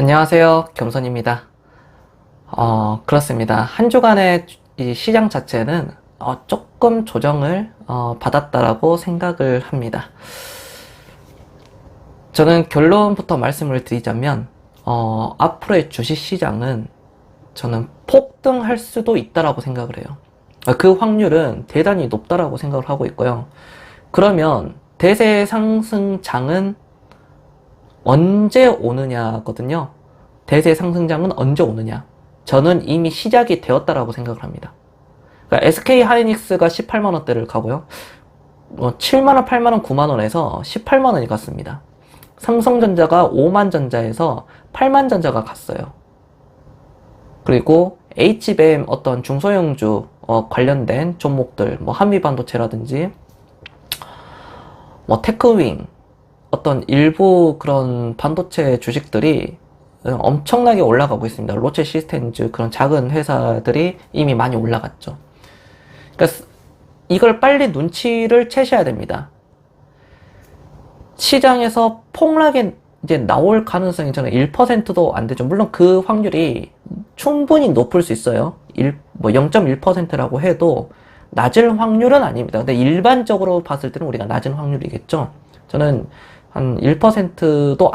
안녕하세요. 겸손입니다. 그렇습니다. 한 주간의 이 시장 자체는 조금 조정을 받았다라고 생각을 합니다. 저는 결론부터 말씀을 드리자면 앞으로의 주식시장은 저는 폭등할 수도 있다라고 생각을 해요. 그 확률은 대단히 높다라고 생각을 하고 있고요. 그러면 대세 상승장은 언제 오느냐거든요. 대세 상승장은 언제 오느냐. 저는 이미 시작이 되었다라고 생각을 합니다. 그러니까 SK 하이닉스가 18만원대를 가고요. 7만원, 8만원, 9만원에서 18만원이 갔습니다. 삼성전자가 5만전자에서 8만전자가 갔어요. 그리고 HBM 어떤 중소형주 관련된 종목들, 한미반도체라든지 테크윙, 어떤 일부 그런 반도체 주식들이 엄청나게 올라가고 있습니다. 로체 시스템즈 그런 작은 회사들이 이미 많이 올라갔죠. 그러니까 이걸 빨리 눈치를 채셔야 됩니다. 시장에서 폭락이 이제 나올 가능성이 저는 1%도 안 되죠. 물론 그 확률이 충분히 높을 수 있어요. 0.1%라고 해도 낮을 확률은 아닙니다. 근데 일반적으로 봤을 때는 우리가 낮은 확률이겠죠. 저는 한 1%도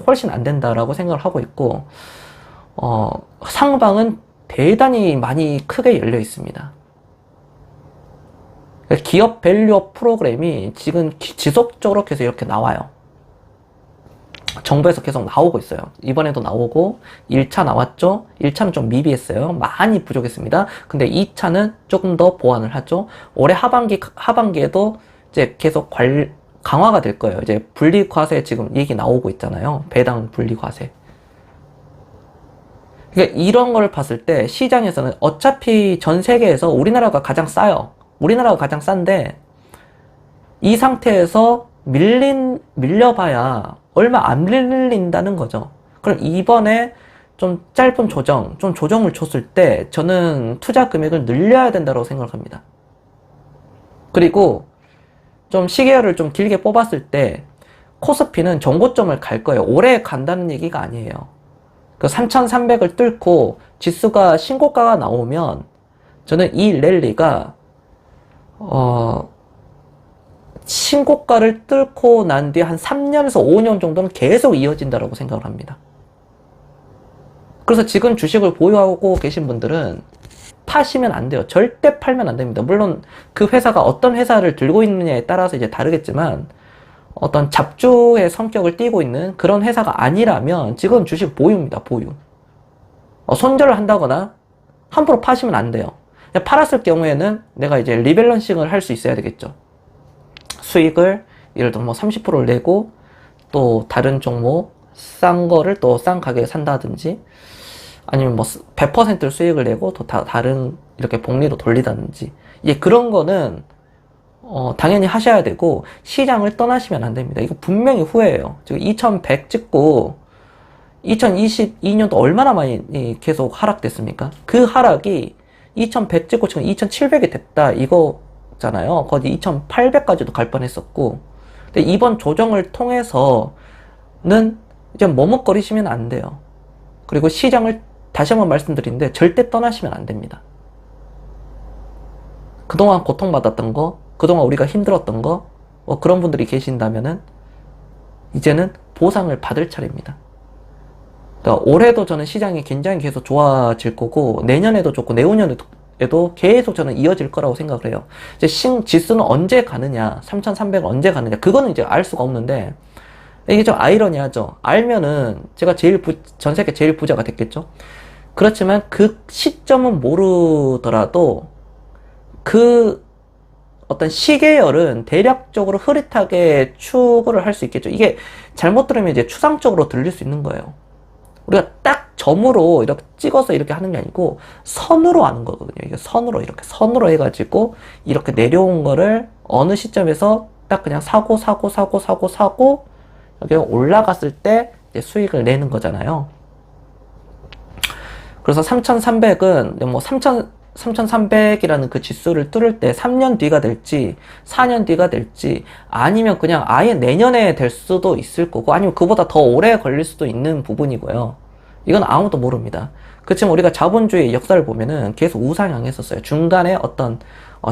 훨씬 안 된다라고 생각을 하고 있고, 상방은 대단히 많이 크게 열려 있습니다. 기업 밸류업 프로그램이 지금 지속적으로 계속 이렇게 나와요. 정부에서 계속 나오고 있어요. 이번에도 나오고 1차 나왔죠. 1차는 좀 미비했어요. 많이 부족했습니다. 근데 2차는 조금 더 보완을 하죠. 올해 하반기에도 이제 계속 강화가 될 거예요. 이제 분리과세 지금 얘기 나오고 있잖아요. 배당 분리과세. 그러니까 이런 걸 봤을 때 시장에서는 어차피 전 세계에서 우리나라가 가장 싸요. 우리나라가 가장 싼데 이 상태에서 밀려봐야 얼마 안 밀린다는 거죠. 그럼 이번에 좀 짧은 좀 조정을 줬을 때 저는 투자 금액을 늘려야 된다고 생각합니다. 그리고 좀 시계열을 좀 길게 뽑았을 때 코스피는 정고점을 갈 거예요. 오래 간다는 얘기가 아니에요. 그 3,300을 뚫고 지수가 신고가가 나오면 저는 이 랠리가 신고가를 뚫고 난 뒤에 한 3년에서 5년 정도는 계속 이어진다고 생각을 합니다. 그래서 지금 주식을 보유하고 계신 분들은 파시면 안 돼요. 절대 팔면 안 됩니다. 물론 그 회사가 어떤 회사를 들고 있느냐에 따라서 이제 다르겠지만 어떤 잡주의 성격을 띠고 있는 그런 회사가 아니라면 지금 주식 보유입니다. 보유. 손절을 한다거나 함부로 파시면 안 돼요. 팔았을 경우에는 내가 이제 리밸런싱을 할 수 있어야 되겠죠. 수익을 예를 들어 30%를 내고 또 다른 종목 싼 거를 또 싼 가격에 산다든지 아니면 100% 수익을 내고 또 다른 이렇게 복리로 돌리다든지 그런 거는 당연히 하셔야 되고 시장을 떠나시면 안 됩니다. 이거 분명히 후회해요. 지금 2100 찍고 2022년도 얼마나 많이 계속 하락됐습니까? 그 하락이 2100 찍고 지금 2700이 됐다 이거잖아요. 거의 2800까지도 갈 뻔했었고 근데 이번 조정을 통해서는 이제 머뭇거리시면 안 돼요. 그리고 시장을 다시 한번 말씀드리는데 절대 떠나시면 안 됩니다. 그동안 고통받았던 거, 그동안 우리가 힘들었던 거, 그런 분들이 계신다면은 이제는 보상을 받을 차례입니다. 그러니까 올해도 저는 시장이 굉장히 계속 좋아질 거고 내년에도 좋고 내후년에도 계속 저는 이어질 거라고 생각을 해요. 이제 지수는 언제 가느냐, 3,300은 언제 가느냐, 그거는 이제 알 수가 없는데 이게 좀 아이러니하죠. 알면은 제가 전 세계 제일 부자가 됐겠죠. 그렇지만 그 시점은 모르더라도 그 어떤 시계열은 대략적으로 흐릿하게 추구를 할 수 있겠죠. 이게 잘못 들으면 이제 추상적으로 들릴 수 있는 거예요. 우리가 딱 점으로 이렇게 찍어서 이렇게 하는 게 아니고 선으로 하는 거거든요. 이게 이렇게 선으로 해가지고 이렇게 내려온 거를 어느 시점에서 딱 그냥 사고 여기 올라갔을 때 이제 수익을 내는 거잖아요. 그래서 3,300은 3,300이라는 그 지수를 뚫을 때 3년 뒤가 될지 4년 뒤가 될지 아니면 그냥 아예 내년에 될 수도 있을 거고 아니면 그보다 더 오래 걸릴 수도 있는 부분이고요. 이건 아무도 모릅니다. 그치만 우리가 자본주의 역사를 보면은 계속 우상향했었어요. 중간에 어떤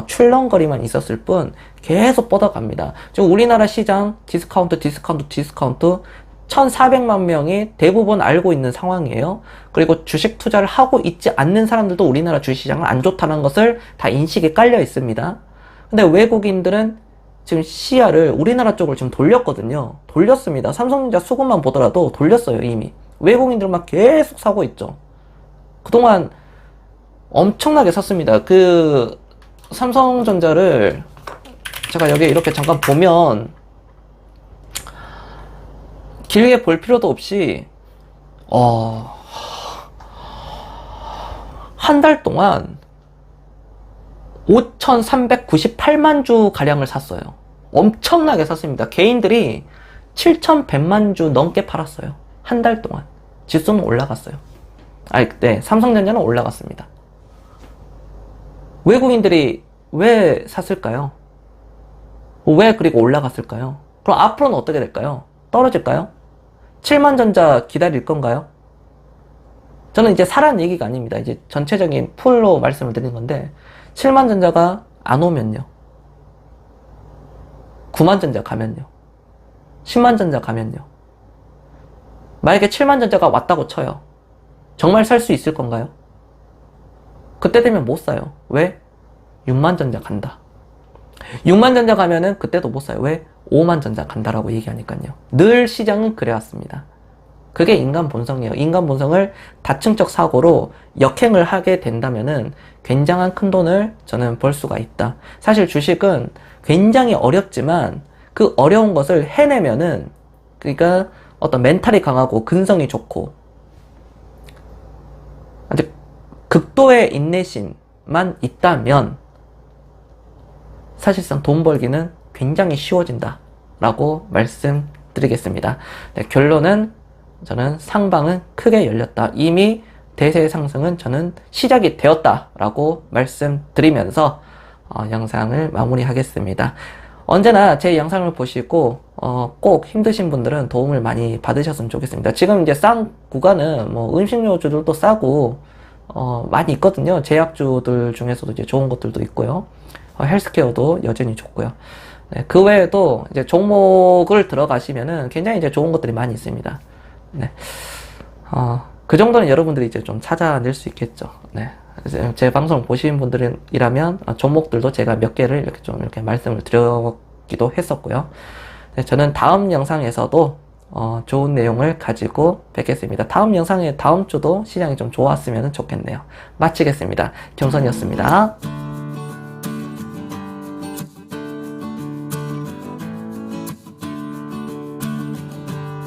출렁거리만 있었을 뿐 계속 뻗어갑니다. 지금 우리나라 시장 디스카운트 1400만 명이 대부분 알고 있는 상황이에요. 그리고 주식 투자를 하고 있지 않는 사람들도 우리나라 주식시장은 안 좋다는 것을 다 인식이 깔려 있습니다. 근데 외국인들은 지금 시야를 우리나라 쪽으로 지금 돌렸거든요. 돌렸습니다. 삼성전자 수급만 보더라도 돌렸어요, 이미. 외국인들만 계속 사고 있죠. 그동안 엄청나게 샀습니다. 그 삼성전자를 제가 여기 이렇게 잠깐 보면 길게 볼 필요도 없이 한 달 동안 5,398만 주 가량을 샀어요. 엄청나게 샀습니다. 개인들이 7,100만 주 넘게 팔았어요. 한 달 동안. 지수는 올라갔어요. 네, 삼성전자는 올라갔습니다. 외국인들이 왜 샀을까요? 왜 그리고 올라갔을까요? 그럼 앞으로는 어떻게 될까요? 떨어질까요? 7만 전자 기다릴 건가요? 저는 이제 사라는 얘기가 아닙니다. 이제 전체적인 풀로 말씀을 드린 건데 7만 전자가 안 오면요. 9만 전자 가면요. 10만 전자 가면요. 만약에 7만 전자가 왔다고 쳐요. 정말 살 수 있을 건가요? 그때 되면 못 사요. 왜? 6만 전자 간다. 6만 전자 가면은 그때도 못 사요. 왜? 5만 전자 간다라고 얘기하니까요. 늘 시장은 그래왔습니다. 그게 인간 본성이에요. 인간 본성을 다층적 사고로 역행을 하게 된다면은 굉장한 큰 돈을 저는 벌 수가 있다. 사실 주식은 굉장히 어렵지만 그 어려운 것을 해내면은 그러니까 어떤 멘탈이 강하고 근성이 좋고 아주 극도의 인내심만 있다면 사실상 돈 벌기는 굉장히 쉬워진다 라고 말씀드리겠습니다. 네, 결론은 저는 상방은 크게 열렸다. 이미 대세 상승은 저는 시작이 되었다 라고 말씀드리면서 영상을 마무리하겠습니다. 언제나 제 영상을 보시고 꼭 힘드신 분들은 도움을 많이 받으셨으면 좋겠습니다. 지금 이제 싼 구간은 뭐 음식료주들도 싸고 많이 있거든요. 제약주들 중에서도 이제 좋은 것들도 있고요. 헬스케어도 여전히 좋고요. 네, 그 외에도 이제 종목을 들어가시면은 굉장히 이제 좋은 것들이 많이 있습니다. 네. 그 정도는 여러분들이 이제 좀 찾아낼 수 있겠죠. 네. 제 방송을 보시는 분들이라면 종목들도 제가 몇 개를 이렇게 좀 이렇게 말씀을 드렸기도 했었고요. 네, 저는 다음 영상에서도 좋은 내용을 가지고 뵙겠습니다. 다음 영상에 다음 주도 시장이 좀 좋았으면 좋겠네요. 마치겠습니다. 경선이었습니다.